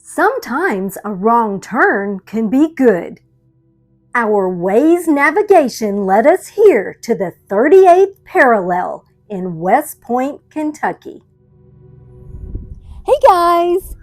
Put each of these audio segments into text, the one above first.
Sometimes a wrong turn can be good. Our Waze navigation led us here to the 38th parallel in West Point, Kentucky. Hey guys,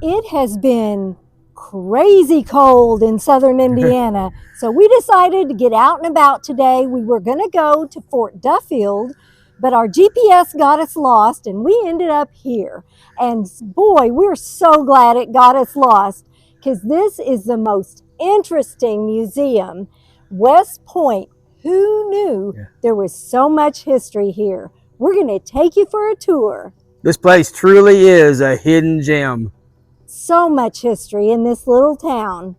it has been crazy cold in southern Indiana, so we decided to get out and about today. We were going to go to Fort Duffield, but our GPS got us lost and we ended up here. And boy, we're so glad it got us lost because this is the most interesting museum. West Point, who knew there was so much history here? We're going to take you for a tour. This place truly is a hidden gem. So much history in this little town.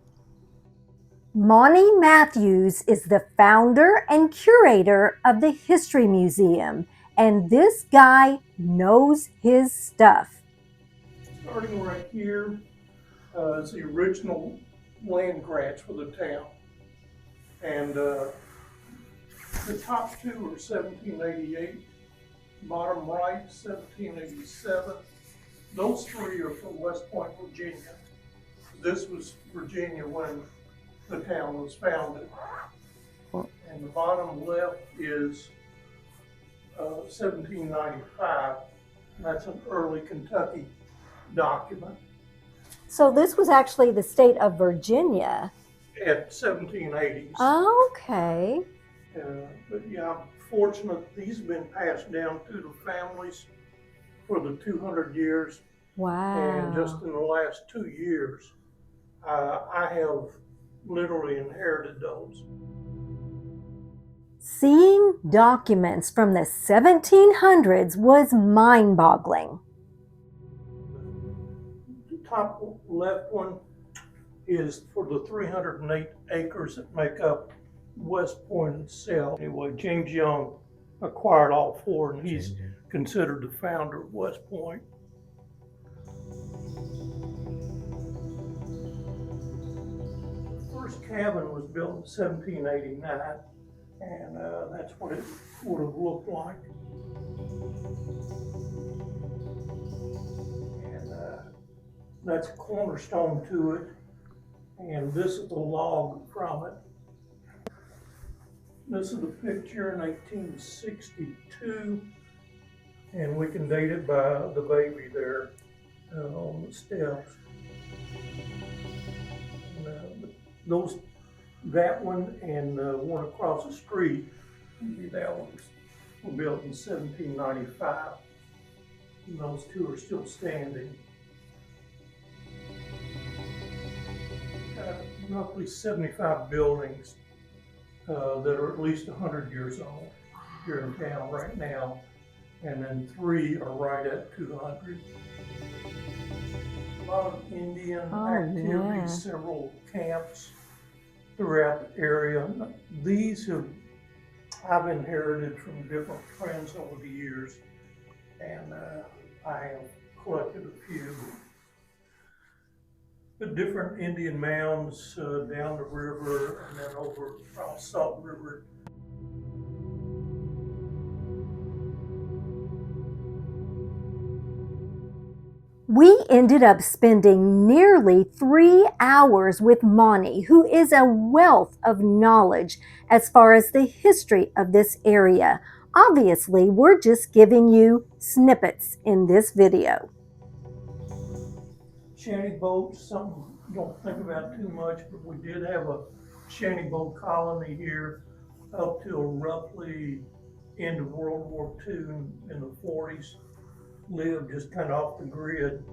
Monie Matthews is the founder and curator of the History Museum, and this guy knows his stuff. Starting right here is the original land grants for the town. And the top two are 1788, bottom right 1787. Those three are from West Point, Virginia. This was Virginia when the town was founded. And the bottom left is 1795. That's an early Kentucky document. So this was actually the state of Virginia. At 1780s. Okay. But yeah, I'm fortunate these have been passed down through the families for the 200 years. Wow. And just in the last 2 years, I have literally inherited those. Seeing documents from the 1700s was mind-boggling. The top left one is for the 308 acres that make up West Point itself. Anyway, James Young acquired all four, and he's considered the founder of West Point. The first cabin was built in 1789, and that's what it would have looked like. And that's a cornerstone to it. And this is the log from it. This is the picture in 1862, and we can date it by the baby there on the steps. And, that one and the one across the street, that one's were built in 1795. And those two are still standing. Roughly 75 buildings that are at least 100 years old here in town right now, and then 3 are right at 200. A lot of Indian activities, several camps throughout the area. These I've inherited from different friends over the years, and I have collected a few. The different Indian mounds down the river and then over across Salt River. We ended up spending nearly 3 hours with Monie, who is a wealth of knowledge as far as the history of this area. Obviously, we're just giving you snippets in this video. Shanty boats, something you don't think about too much, but we did have a shanty boat colony here up till roughly end of World War II in the 40s. Lived just kind of off the grid.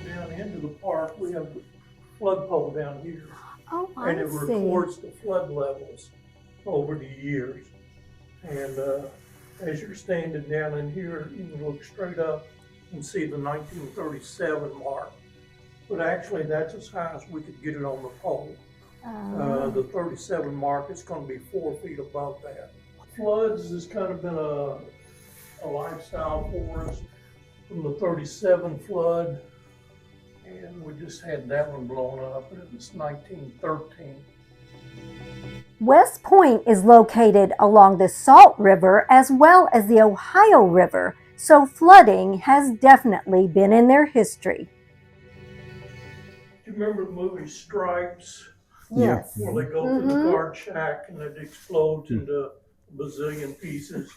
Down into the park, we have the flood pole down here. Oh, and it records the flood levels over the years. And as you're standing down in here, you can look straight up and see the 1937 mark. But actually, that's as high as we could get it on the pole. The 37 mark is going to be 4 feet above that. Floods has kind of been a lifestyle for us from the 37 flood. and we just had that one blown up, and it was 1913. West Point is located along the Salt River as well as the Ohio River, so flooding has definitely been in their history. Do you remember the movie Stripes? Yes. Where they go to the guard shack and it explodes into a bazillion pieces.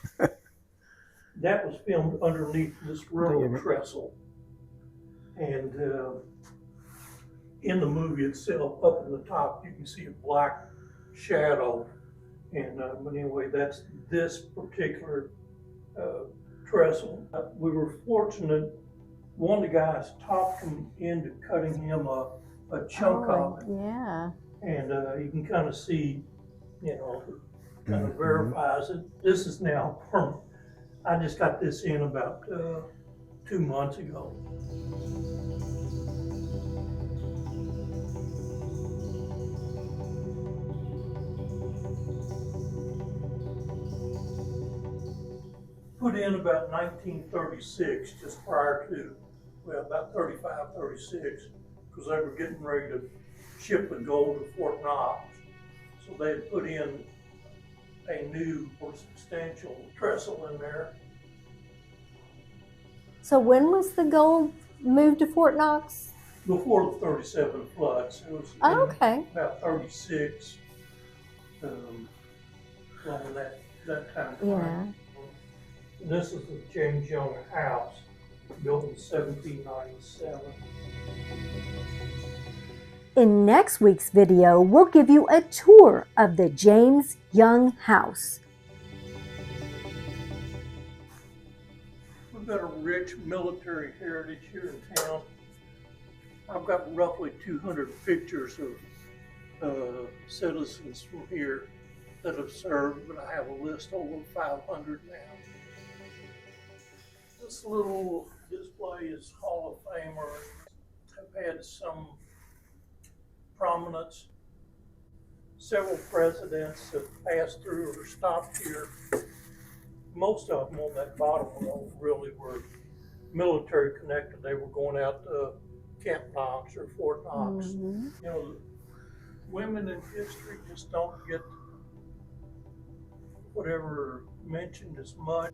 That was filmed underneath this railroad trestle. And in the movie itself, up in the top, you can see a black shadow. And but anyway, that's this particular trestle. We were fortunate. One of the guys talked him into cutting him a chunk of it. Yeah. And you can kind of see, kind of verifies it. This is now permanent. I just got this in about 2 months ago. Put in about 1936, just prior to, well, about 35, 36, because they were getting ready to ship the gold to Fort Knox. So they had put in a new or substantial trestle in there. So when was the gold moved to Fort Knox? Before the 37 floods. It was about 36, along that time frame. Yeah. This is the James Young house, built in 1797. In next week's video, we'll give you a tour of the James Young house. We've got a rich military heritage here in town. I've got roughly 200 pictures of citizens from here that have served, but I have a list over 500 now. This little display is Hall of Famers. Have had some prominence. Several presidents have passed through or stopped here. Most of them on that bottom row really were military connected. They were going out to Camp Knox or Fort Knox. You know, women in history just don't get whatever mentioned as much,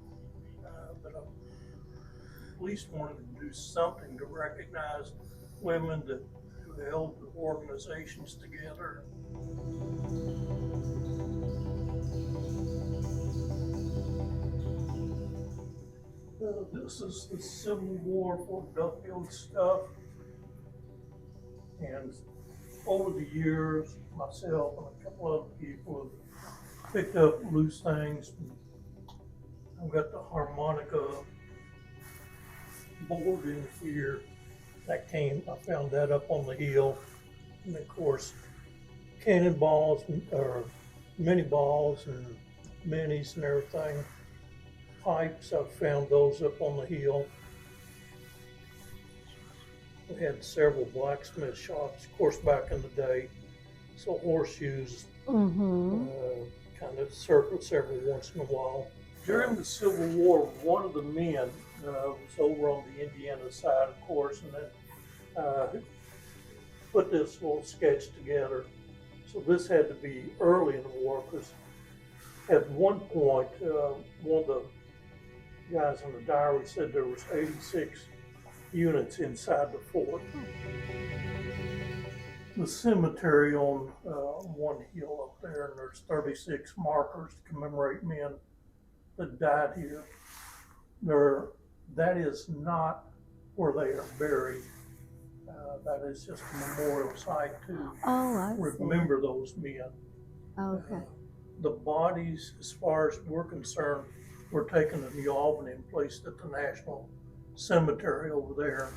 but I at least wanted to do something to recognize women who held the organizations together. This is the Civil War Fort Duffield stuff. And over the years, myself and a couple other people have picked up loose things. I've got the harmonica board in here. I found that up on the hill. And of course, cannonballs or mini balls and minis and everything. Pipes, I've found those up on the hill. We had several blacksmith shops, of course, back in the day. So horseshoes kind of circled every once in a while. During the Civil War, one of the men was over on the Indiana side, of course, and then put this little sketch together. So this had to be early in the war, because at one point, one of the guys in the diary said there was 86 units inside the fort. The cemetery on one hill up there, and there's 36 markers to commemorate men that died here. That is not where they are buried. That is just a memorial site to remember those men. Okay. The bodies, as far as we're concerned, were taken to New Albany and placed at the National Cemetery over there.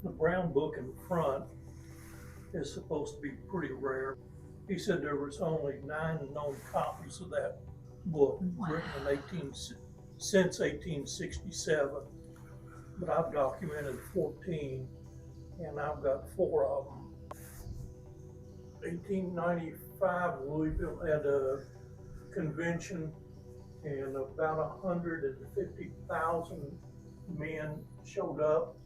The brown book in front is supposed to be pretty rare. He said there was only 9 known copies of that book written since 1867, but I've documented 14, and I've got 4 of them. 1895, Louisville had a convention, and about 150,000 men showed up.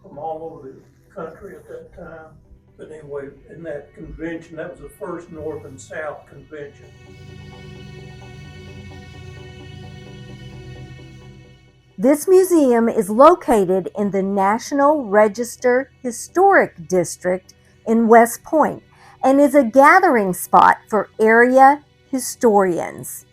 from all over the country at that time. But anyway, in that convention, that was the first North and South convention. This museum is located in the National Register Historic District in West Point and is a gathering spot for area historians.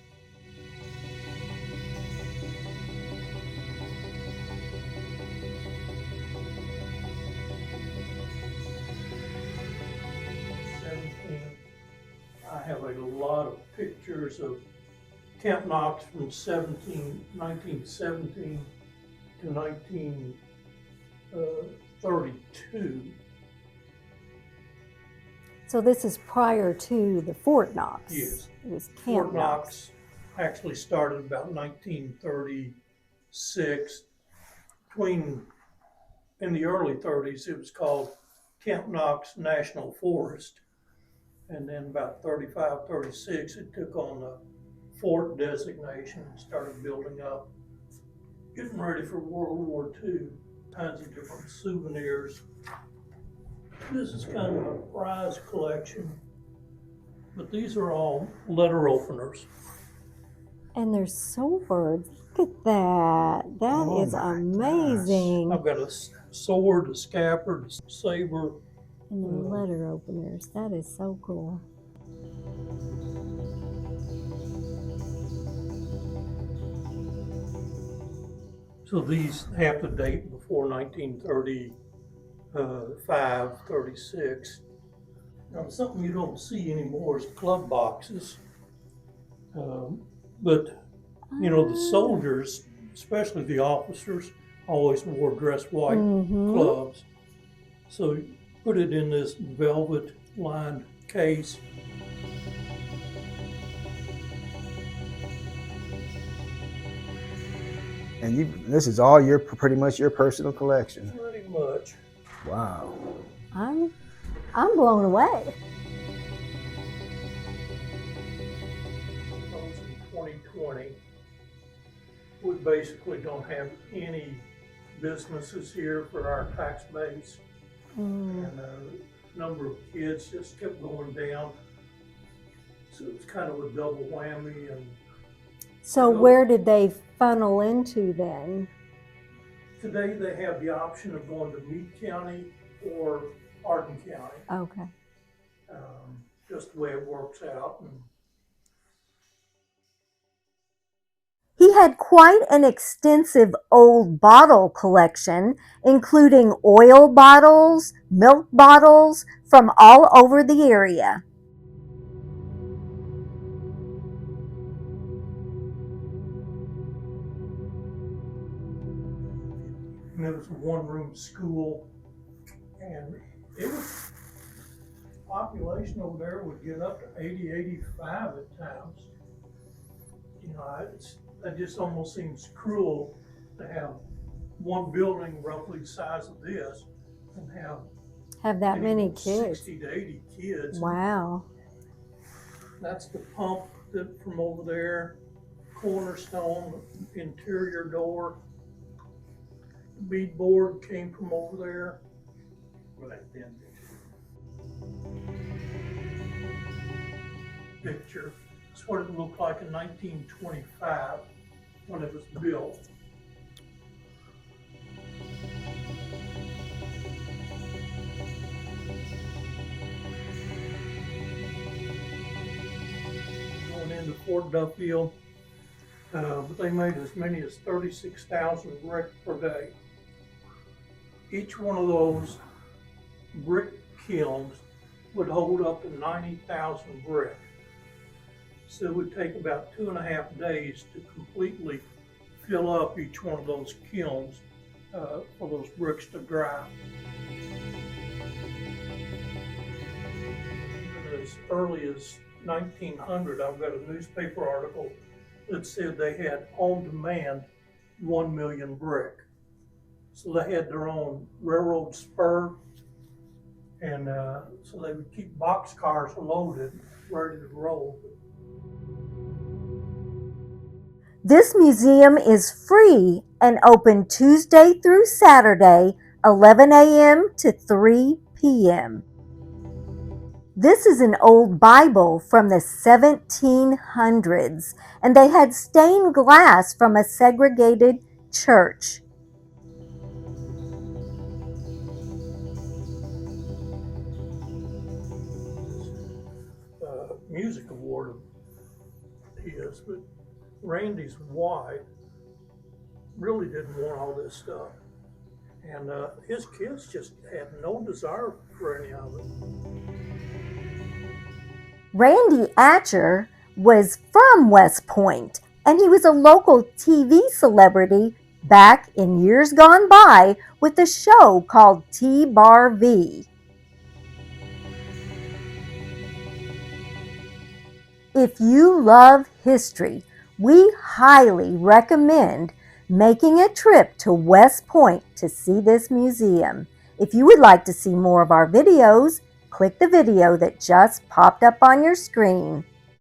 I have a lot of pictures of Camp Knox from 1917 to 1932. So this is prior to the Fort Knox. Yes. It was Camp Fort Knox actually started about 1936. In the early 30s, it was called Camp Knox National Forest. And then about 35, 36, it took on the fort designation and started building up, getting ready for World War II, kinds of different souvenirs. This is kind of a prize collection, but these are all letter openers. And they're swords. Look at that. That is amazing. Gosh. I've got a sword, a scabbard, a saber. And the letter openers. That is so cool. So these have to date before 1935, 36. Now, something you don't see anymore is glove boxes. But, you know, the soldiers, especially the officers, always wore dress white gloves. So you put it in this velvet lined case. And this is all pretty much your personal collection. Pretty much. Wow. I'm blown away. In 2020, we basically don't have any businesses here for our tax base. And the number of kids just kept going down. So it's kind of a double whammy. And So where did they funnel into then? today they have the option of going to Meade County or Hardin County. Okay. Just the way it works out. And He had quite an extensive old bottle collection, including oil bottles, milk bottles from all over the area. it was a one-room school, and it was, population over there would get up to 80, 85 at times. You know, that just almost seems cruel to have one building roughly the size of this and have that many kids. 60 to 80 kids. Wow. That's the pump that from over there, cornerstone, interior door. Beadboard came from over there. Picture. That's what it looked like in 1925 when it was built. Going into Fort Duffield, but they made as many as 36,000 brick per day. Each one of those brick kilns would hold up to 90,000 brick. So it would take about 2.5 days to completely fill up each one of those kilns for those bricks to dry. Even as early as 1900, I've got a newspaper article that said they had on demand 1 million brick. So they had their own railroad spur, and so they would keep box cars loaded, ready to roll. This museum is free and open Tuesday through Saturday 11 a.m. to 3 p.m. This is an old Bible from the 1700s, and they had stained glass from a segregated church. Music award of his, but Randy's wife really didn't want all this stuff. And his kids just had no desire for any of it. Randy Atcher was from West Point, and he was a local TV celebrity back in years gone by with a show called T-Bar V. If you love history, we highly recommend making a trip to West Point to see this museum. If you would like to see more of our videos, click the video that just popped up on your screen.